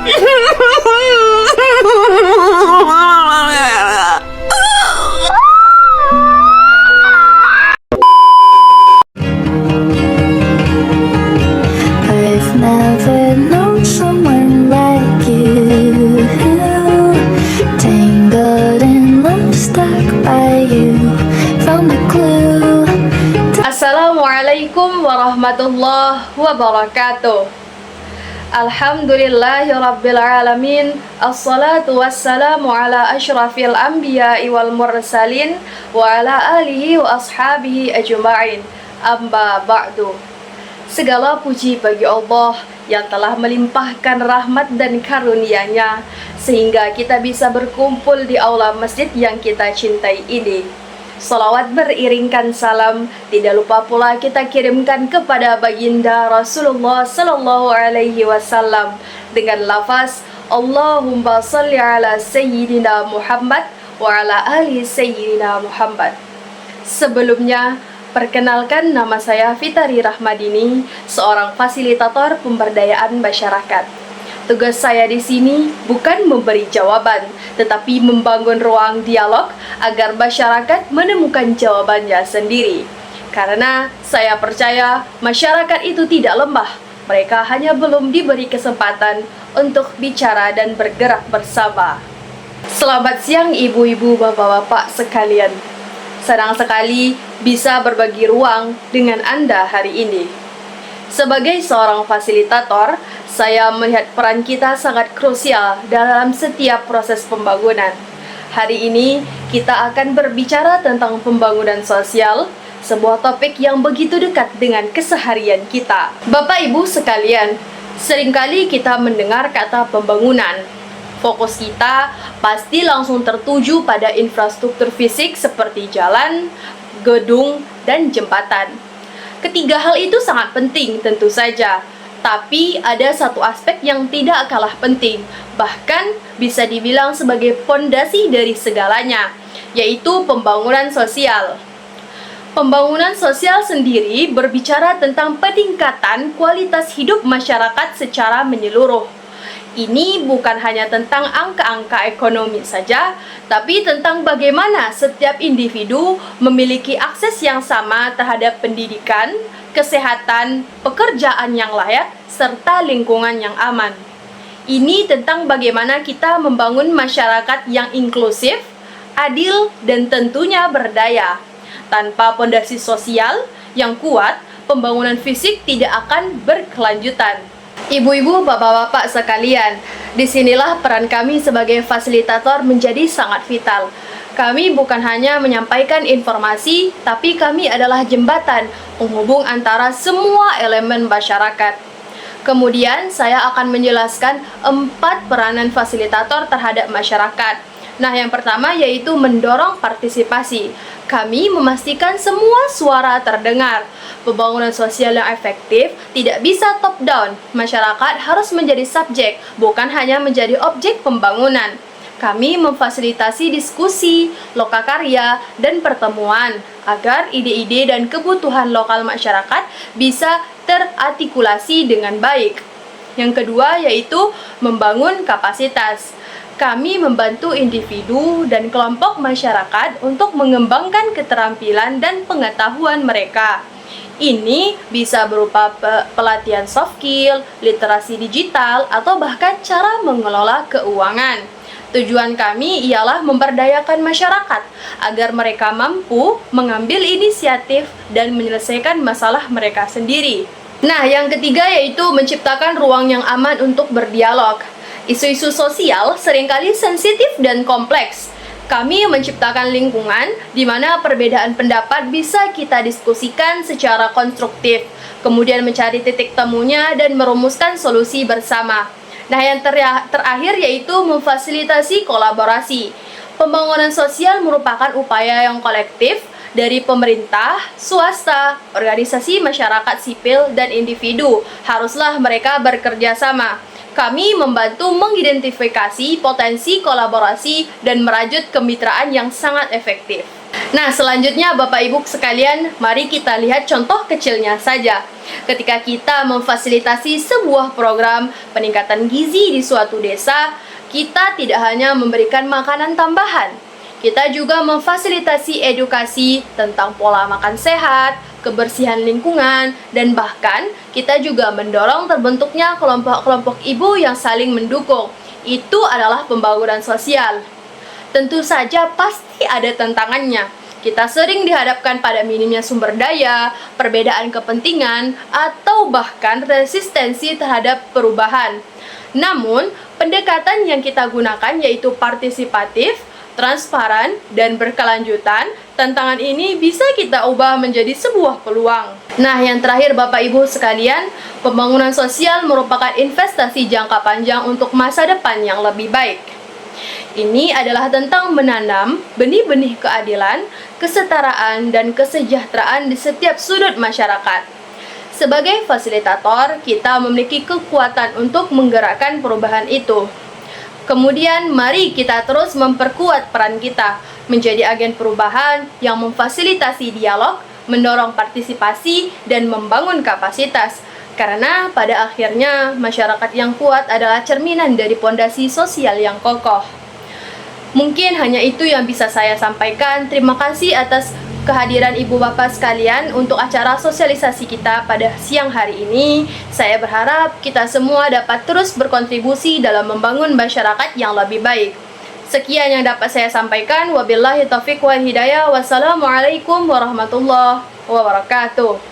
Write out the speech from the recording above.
I've never known someone like you, tangled in love, stuck by you, found a clue. Assalamualaikum warahmatullahi wabarakatuh. Alhamdulillahirrabbilalamin. Assalatu wassalamu ala ashrafil anbiya'i wal mursalin wa ala alihi wa ashabihi ajma'in. Amma ba'du. Segala puji bagi Allah yang telah melimpahkan rahmat dan karunia-Nya sehingga kita bisa berkumpul di aula masjid yang kita cintai ini. Salawat beriringkan salam tidak lupa pula kita kirimkan kepada baginda Rasulullah sallallahu alaihi wasallam dengan lafaz Allahumma shalli ala sayyidina Muhammad wa ala ali sayyidina Muhammad. Sebelumnya, perkenalkan, nama saya Fitari Rahmadini, seorang fasilitator pemberdayaan masyarakat. Tugas saya di sini bukan memberi jawaban, tetapi membangun ruang dialog agar masyarakat menemukan jawabannya sendiri. Karena saya percaya masyarakat itu tidak lemah, mereka hanya belum diberi kesempatan untuk bicara dan bergerak bersama. Selamat siang ibu-ibu, bapak-bapak sekalian. Senang sekali bisa berbagi ruang dengan Anda hari ini. Sebagai seorang fasilitator, saya melihat peran kita sangat krusial dalam setiap proses pembangunan. Hari ini kita akan berbicara tentang pembangunan sosial, sebuah topik yang begitu dekat dengan keseharian kita. Bapak Ibu sekalian, seringkali kita mendengar kata pembangunan. Fokus kita pasti langsung tertuju pada infrastruktur fisik seperti jalan, gedung, dan jembatan. Ketiga hal itu sangat penting tentu saja, tapi ada satu aspek yang tidak kalah penting, bahkan bisa dibilang sebagai pondasi dari segalanya, yaitu pembangunan sosial. Pembangunan sosial sendiri berbicara tentang peningkatan kualitas hidup masyarakat secara menyeluruh. Ini bukan hanya tentang angka-angka ekonomi saja, tapi tentang bagaimana setiap individu memiliki akses yang sama terhadap pendidikan, kesehatan, pekerjaan yang layak, serta lingkungan yang aman. Ini tentang bagaimana kita membangun masyarakat yang inklusif, adil, dan tentunya berdaya. Tanpa pondasi sosial yang kuat, pembangunan fisik tidak akan berkelanjutan. Ibu-ibu, bapak-bapak sekalian, disinilah peran kami sebagai fasilitator menjadi sangat vital. Kami bukan hanya menyampaikan informasi, tapi kami adalah jembatan penghubung antara semua elemen masyarakat. Kemudian saya akan menjelaskan 4 peranan fasilitator terhadap masyarakat. Nah, yang pertama yaitu mendorong partisipasi. Kami memastikan semua suara terdengar. Pembangunan sosial yang efektif tidak bisa top down. Masyarakat harus menjadi subjek, bukan hanya menjadi objek pembangunan. Kami memfasilitasi diskusi, lokakarya, dan pertemuan agar ide-ide dan kebutuhan lokal masyarakat bisa terartikulasi dengan baik. Yang kedua yaitu membangun kapasitas. Kami membantu individu dan kelompok masyarakat untuk mengembangkan keterampilan dan pengetahuan mereka. Ini bisa berupa pelatihan soft skill, literasi digital, atau bahkan cara mengelola keuangan. Tujuan kami ialah memberdayakan masyarakat agar mereka mampu mengambil inisiatif dan menyelesaikan masalah mereka sendiri. Nah, yang ketiga yaitu menciptakan ruang yang aman untuk berdialog. Isu-isu sosial seringkali sensitif dan kompleks. Kami menciptakan lingkungan di mana perbedaan pendapat bisa kita diskusikan secara konstruktif, kemudian mencari titik temunya dan merumuskan solusi bersama. Nah, yang terakhir yaitu memfasilitasi kolaborasi. Pembangunan sosial merupakan upaya yang kolektif dari pemerintah, swasta, organisasi masyarakat sipil, dan individu. Haruslah mereka bekerja sama. Kami membantu mengidentifikasi potensi kolaborasi dan merajut kemitraan yang sangat efektif. Nah, selanjutnya Bapak Ibu sekalian, mari kita lihat contoh kecilnya saja. Ketika kita memfasilitasi sebuah program peningkatan gizi di suatu desa, kita tidak hanya memberikan makanan tambahan, kita juga memfasilitasi edukasi tentang pola makan sehat, kebersihan lingkungan, dan bahkan kita juga mendorong terbentuknya kelompok-kelompok ibu yang saling mendukung. Itu adalah pembangunan sosial. Tentu saja pasti ada tantangannya. Kita sering dihadapkan pada minimnya sumber daya, perbedaan kepentingan, atau bahkan resistensi terhadap perubahan. Namun, pendekatan yang kita gunakan yaitu partisipatif, transparan, dan berkelanjutan. Tantangan ini bisa kita ubah menjadi sebuah peluang. Nah, yang terakhir Bapak Ibu sekalian, pembangunan sosial merupakan investasi jangka panjang untuk masa depan yang lebih baik. Ini adalah tentang menanam benih-benih keadilan, kesetaraan, dan kesejahteraan di setiap sudut masyarakat. Sebagai fasilitator, kita memiliki kekuatan untuk menggerakkan perubahan itu. Kemudian, mari kita terus memperkuat peran kita menjadi agen perubahan yang memfasilitasi dialog, mendorong partisipasi, dan membangun kapasitas. Karena pada akhirnya, masyarakat yang kuat adalah cerminan dari pondasi sosial yang kokoh. Mungkin hanya itu yang bisa saya sampaikan. Terima kasih atas kehadiran Ibu Bapak sekalian untuk acara sosialisasi kita pada siang hari ini. Saya berharap kita semua dapat terus berkontribusi dalam membangun masyarakat yang lebih baik. Sekian yang dapat saya sampaikan. Wabillahi taufiq wal hidayah. Wassalamualaikum warahmatullahi wabarakatuh.